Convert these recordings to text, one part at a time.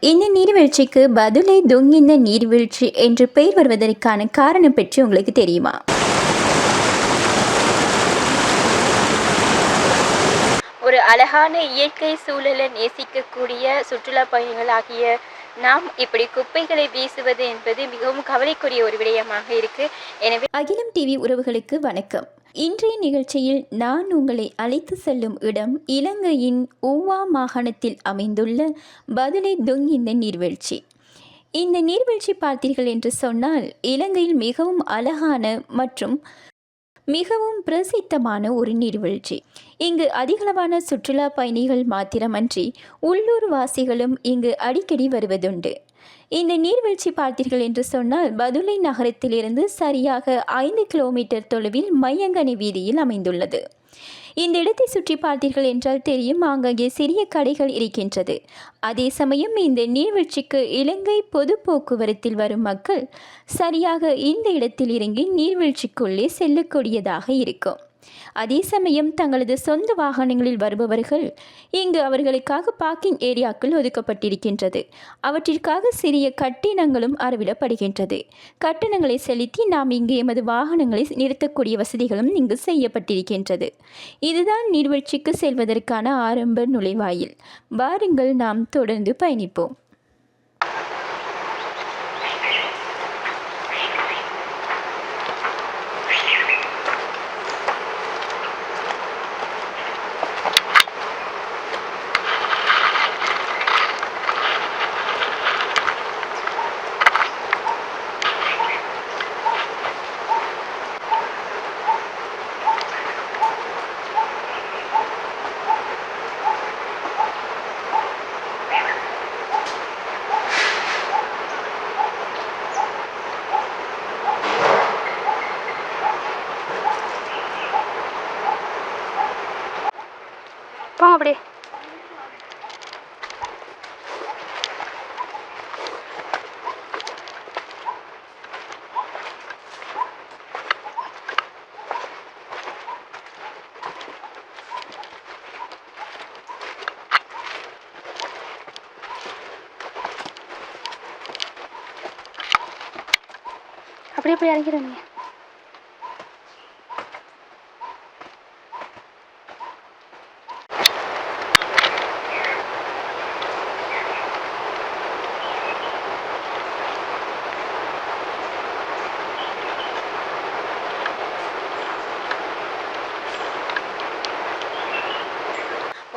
இந்த நீர்வீழ்ச்சிக்கு பதுளை தொங்கிந்த நீர்வீழ்ச்சி என்று பெயர் வருவதற்கான காரணம் பற்றி உங்களுக்கு தெரியுமா? ஒரு அழகான இயற்கை சூழலை நேசிக்கக்கூடிய சுற்றுலா பயணிகளாகிய நாம் இப்படி குப்பைகளை வீசுவது என்பது மிகவும் கவலைக்குரிய ஒரு விடயமாக இருக்கு. எனவே அகிலம் டிவி உறவுகளுக்கு வணக்கம். இன்றைய நிகழ்ச்சியில் நான் உங்களை அழைத்து செல்லும் இடம் இலங்கையின் ஊவா மாகாணத்தில் அமைந்துள்ள பதுளை தொங்கிந்த நீர்வீழ்ச்சி. இந்த நீர்வீழ்ச்சி பார்த்தீர்கள் என்று சொன்னால் இலங்கையில் மிகவும் அழகான மற்றும் மிகவும் பிரசித்தமான ஒரு நீர்வீழ்ச்சி. இங்கு அதிகளவான சுற்றுலா பயணிகள் மாத்திரமன்றி உள்ளூர் வாசிகளும் இங்கு அடிக்கடி வருவதுண்டு. இந்த நீர்வீழ்ச்சி பார்த்தீர்கள் என்று சொன்னால் பதுளை நகரத்திலிருந்து சரியாக 5 கிலோமீட்டர் தொலைவில் மையங்கனி வீதியில் அமைந்துள்ளது. இந்த இடத்தை சுற்றி பார்த்தீர்கள் என்றால் தெரியும், ஆங்காங்கே சிறிய கடைகள் இருக்கின்றது. அதே சமயம் இந்த நீர்வீழ்ச்சிக்கு இலங்கை பொது போக்குவரத்தில் வரும் மக்கள் சரியாக இந்த இடத்தில் இறங்கி நீர்வீழ்ச்சிக்குள்ளே செல்லக்கூடியதாக இருக்கும். அதே சமயம் தங்களது சொந்த வாகனங்களில் வருபவர்கள் இங்கு அவர்களுக்காக பார்க்கிங் ஏரியாக்கள் ஒதுக்கப்பட்டிருக்கின்றது. அவற்றிற்காக சிறிய கட்டணங்களும் அறவிடப்படுகின்றது. கட்டணங்களை செலுத்தி நாம் இங்கு எமது வாகனங்களை நிறுத்தக்கூடிய வசதிகளும் இங்கு செய்யப்பட்டிருக்கின்றது. இதுதான் நீர்வீழ்ச்சிக்கு செல்வதற்கான ஆரம்ப நுழைவாயில். வாருங்கள், நாம் தொடர்ந்து பயணிப்போம். போங்க அப்படியே. அப்படியே போய் இறங்கிடுங்க.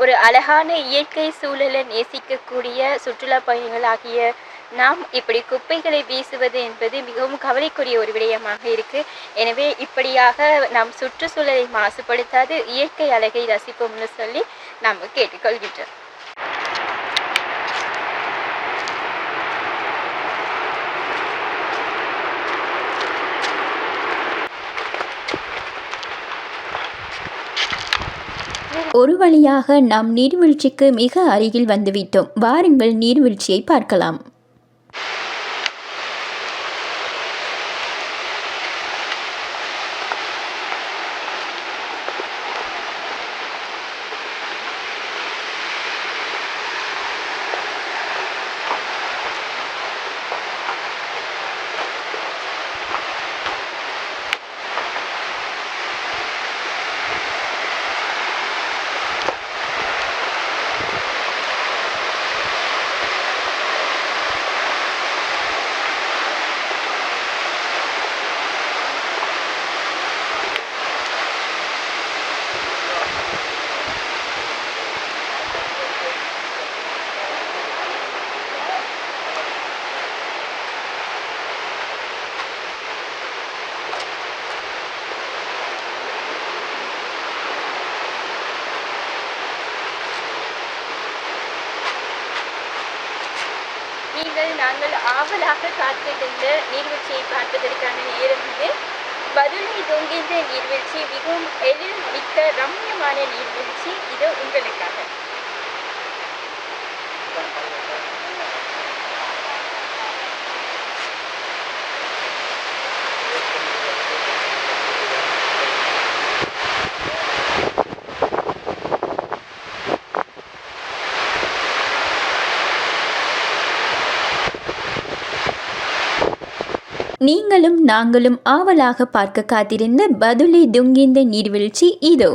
ஒரு அழகான இயற்கை சூழலை நேசிக்கக்கூடிய சுற்றுலா பயணிகளாகிய நாம் இப்படி குப்பைகளை வீசுவது என்பது மிகவும் கவலைக்குரிய ஒரு விடயமாக இருக்கு. எனவே இப்படியாக நாம் சுற்றுச்சூழலை மாசுபடுத்தாது இயற்கை அழகை ரசிப்போம்னு சொல்லி நாம் கேட்டுக்கொள்கின்றோம். ஒரு வழியாக நாம் நீர்வீழ்ச்சிக்கு மிக அருகில் வந்துவிட்டோம். வாருங்கள், நீர்வீழ்ச்சியை பார்க்கலாம். நாங்கள் ஆவலாக காத்திருந்த நீர்வீழ்ச்சியை பார்ப்பதற்கான நேரம் இது. பதுளை தொங்கின்ற நீர்வீழ்ச்சி மிகவும் எழில் மிக்க ரம்மியமான நீர்வீழ்ச்சி. இது உங்களுக்காக. நீங்களும் நாங்களும் ஆவலாக பார்க்க காத்திருந்த பதுளை துங்கிந்த நீர்வீழ்ச்சி இதோ.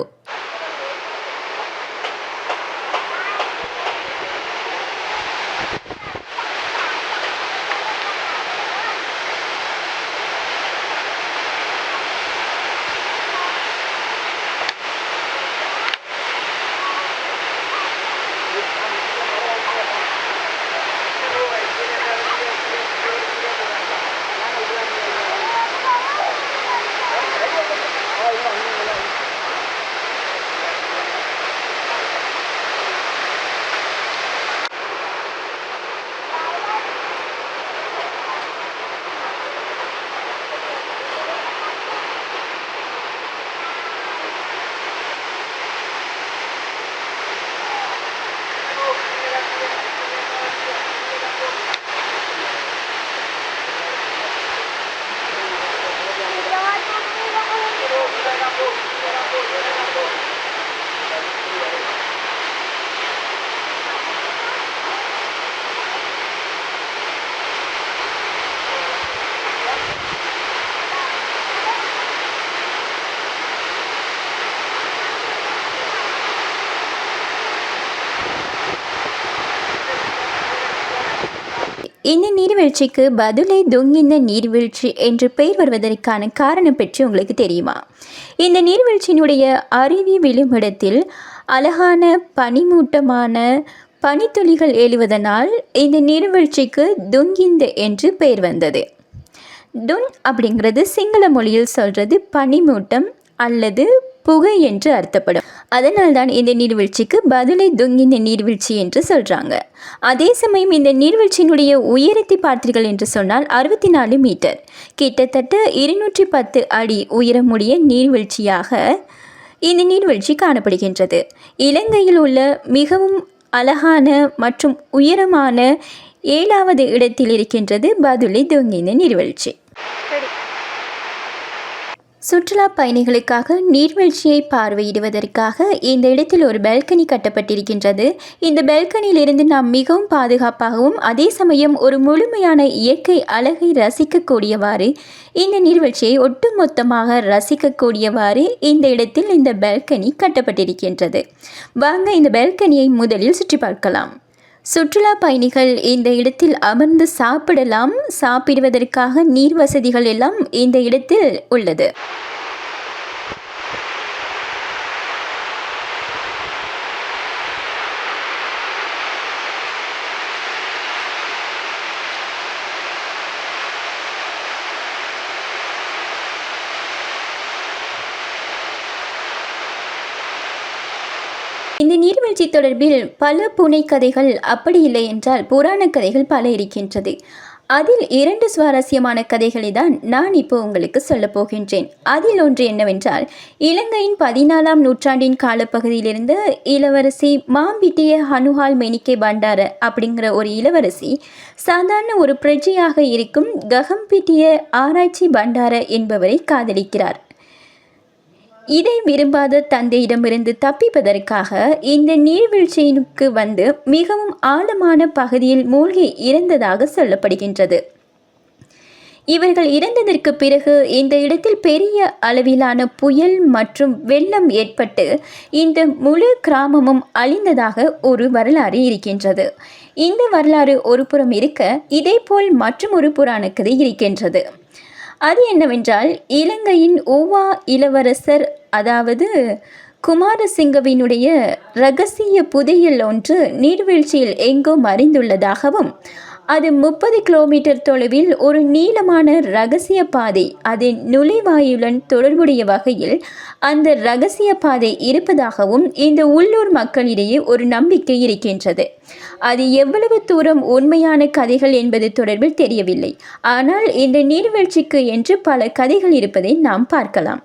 இந்த நீர்வீழ்ச்சிக்கு பதுளை துங்கிந்த நீர்வீழ்ச்சி என்று பெயர் வருவதற்கான காரணம் பற்றி உங்களுக்கு தெரியுமா? இந்த நீர்வீழ்ச்சியினுடைய அருவி விழுமிடத்தில் அழகான பனிமூட்டமான பனித்துளிகள் எழுவதனால் இந்த நீர்வீழ்ச்சிக்கு துங்கிந்த என்று பெயர் வந்தது. துன் அப்படிங்கிறது சிங்கள மொழியில் சொல்கிறது பனிமூட்டம் அல்லது புகை என்று அர்த்தப்படும். அதனால்தான் இந்த நீர்வீழ்ச்சிக்கு பதுளை துங்கிந்த நீர்வீழ்ச்சி என்று சொல்கிறாங்க. அதே சமயம் இந்த நீர்வீழ்ச்சியினுடைய உயரத்தை பார்த்தீர்கள் என்று சொன்னால் 64 மீட்டர், கிட்டத்தட்ட 210 அடி உயரமுடைய நீர்வீழ்ச்சியாக இந்த நீர்வீழ்ச்சி காணப்படுகின்றது. இலங்கையில் உள்ள மிகவும் அழகான மற்றும் உயரமான 7வது இடத்தில் இருக்கின்றது பதுளை துங்கிந்த நீர்வீழ்ச்சி. சுற்றுலா பயணிகளுக்காக நீர்வீழ்ச்சியை பார்வையிடுவதற்காக இந்த இடத்தில் ஒரு பால்கனி கட்டப்பட்டிருக்கின்றது. இந்த பால்கனியிலிருந்து நாம் மிகவும் பாதுகாப்பாகவும் அதே சமயம் ஒரு முழுமையான இயற்கை அழகை ரசிக்கக்கூடியவாறு இந்த நீர்வீழ்ச்சியை ஒட்டுமொத்தமாக ரசிக்கக்கூடியவாறு இந்த இடத்தில் இந்த பால்கனி கட்டப்பட்டிருக்கின்றது. வாங்க இந்த பால்கனியை முதலில் சுற்றி பார்க்கலாம். சுற்றுலா பயணிகள் இந்த இடத்தில் அமர்ந்து சாப்பிடலாம். சாப்பிடுவதற்காக நீர் வசதிகள் எல்லாம் இந்த இடத்தில் உள்ளது. இந்த நீர்வீழ்ச்சி தொடர்பில் பல புனை கதைகள், அப்படி இல்லை என்றால் புராண கதைகள் பல இருக்கின்றது. அதில் 2 சுவாரஸ்யமான கதைகளை தான் நான் இப்போ உங்களுக்கு சொல்ல போகின்றேன். அதில் ஒன்று என்னவென்றால், இலங்கையின் 14ஆம் நூற்றாண்டின் காலப்பகுதியிலிருந்து இளவரசி மாம்பிட்டிய ஹனுஹால் மெனிக்கே பண்டார அப்படிங்கிற ஒரு இளவரசி சாதாரண ஒரு பிரஜையாக இருக்கும் ககம்பிட்டிய ஆராய்ச்சி பண்டார என்பவரை காதலிக்கிறார். இதை விரும்பாத தந்தையிடமிருந்து தப்பிப்பதற்காக இந்த நீர்வீழ்ச்சியினுக்கு வந்து மிகவும் ஆழமான பகுதியில் மூழ்கி இறந்ததாக சொல்லப்படுகின்றது. இவர்கள் இறந்ததற்கு பிறகு இந்த இடத்தில் பெரிய அளவிலான புயல் மற்றும் வெள்ளம் ஏற்பட்டு இந்த முழு கிராமமும் அழிந்ததாக ஒரு வரலாறு இருக்கின்றது. இந்த வரலாறு ஒரு புறம் இருக்க, இதேபோல் மற்றும் ஒரு புராண கதை இருக்கின்றது. அது என்னவென்றால், இலங்கையின் ஊவா இளவரசர் அதாவது குமாரசிங்கவினுடைய இரகசிய புதையல் ஒன்று நீர்வீழ்ச்சியில் எங்கோ மறைந்துள்ளதாகவும், அது 30 கிலோமீட்டர் தொலைவில் ஒரு நீளமான இரகசிய பாதை, அதன் நுழைவாயுடன் தொடர்புடைய வகையில் அந்த இரகசிய பாதை இருப்பதாகவும் இந்த உள்ளூர் மக்களிடையே ஒரு நம்பிக்கை இருக்கின்றது. அது எவ்வளவு தூரம் உண்மையான கதைகள் என்பது தொடர்பில் தெரியவில்லை. ஆனால் இந்த நீர்வீழ்ச்சிக்கு என்று பல கதைகள் இருப்பதை நாம் பார்க்கலாம்.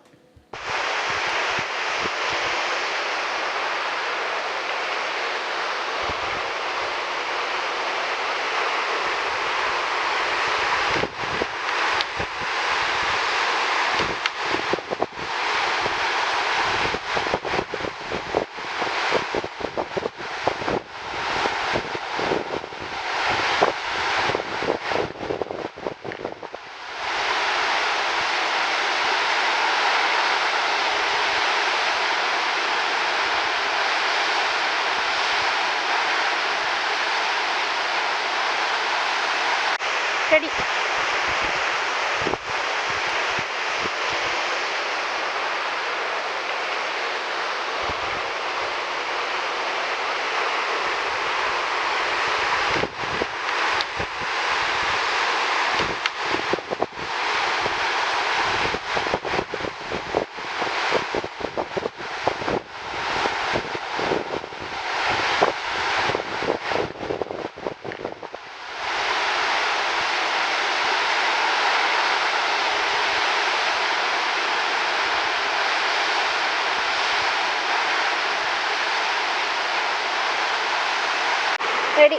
ரெடி. ரெடி.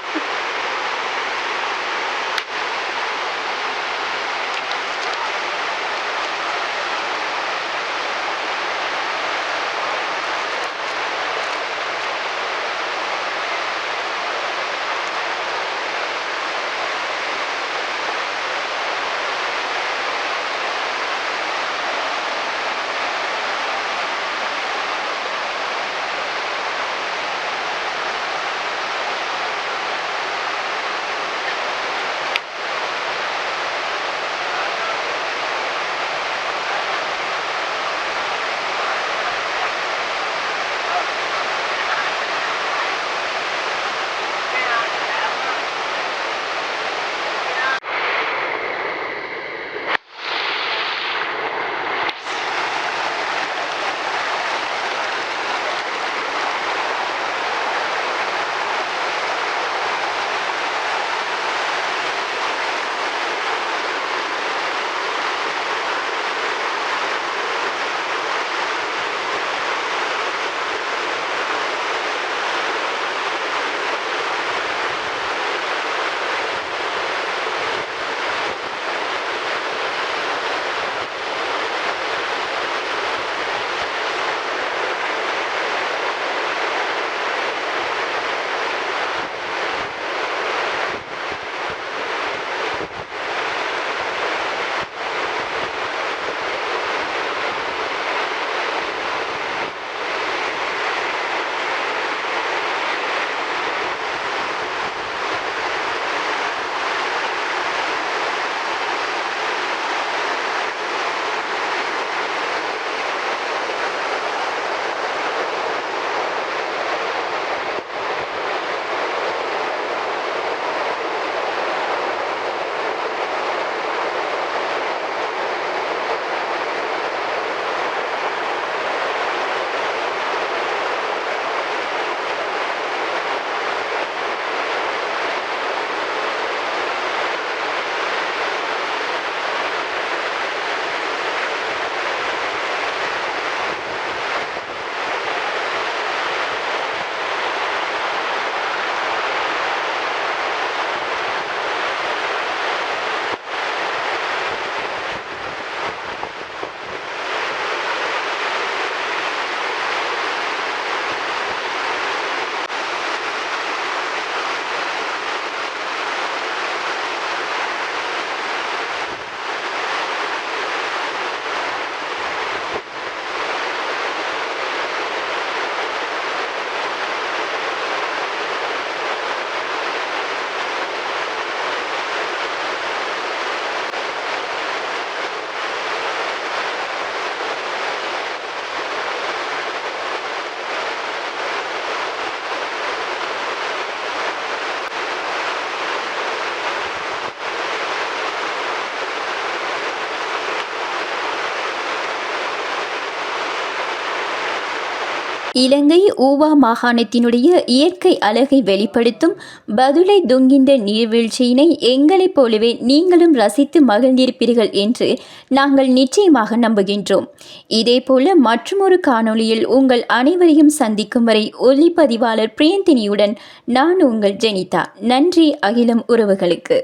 இலங்கை ஊவா மாகாணத்தினுடைய இயற்கை அழகை வெளிப்படுத்தும் பதுளை துங்கிந்த நீர்வீழ்ச்சியினை எங்களைப் போலவே நீங்களும் ரசித்து மகிழ்ந்திருப்பீர்கள் என்று நாங்கள் நிச்சயமாக நம்புகின்றோம். இதேபோல மற்றுமொரு காணொளியில் உங்கள் அனைவரையும் சந்திக்கும் வரை ஒளிப்பதிவாளர் பிரியந்தினியுடன் நான் உங்கள் ஜெனிதா. நன்றி அகிலம் உறவுகளுக்கு.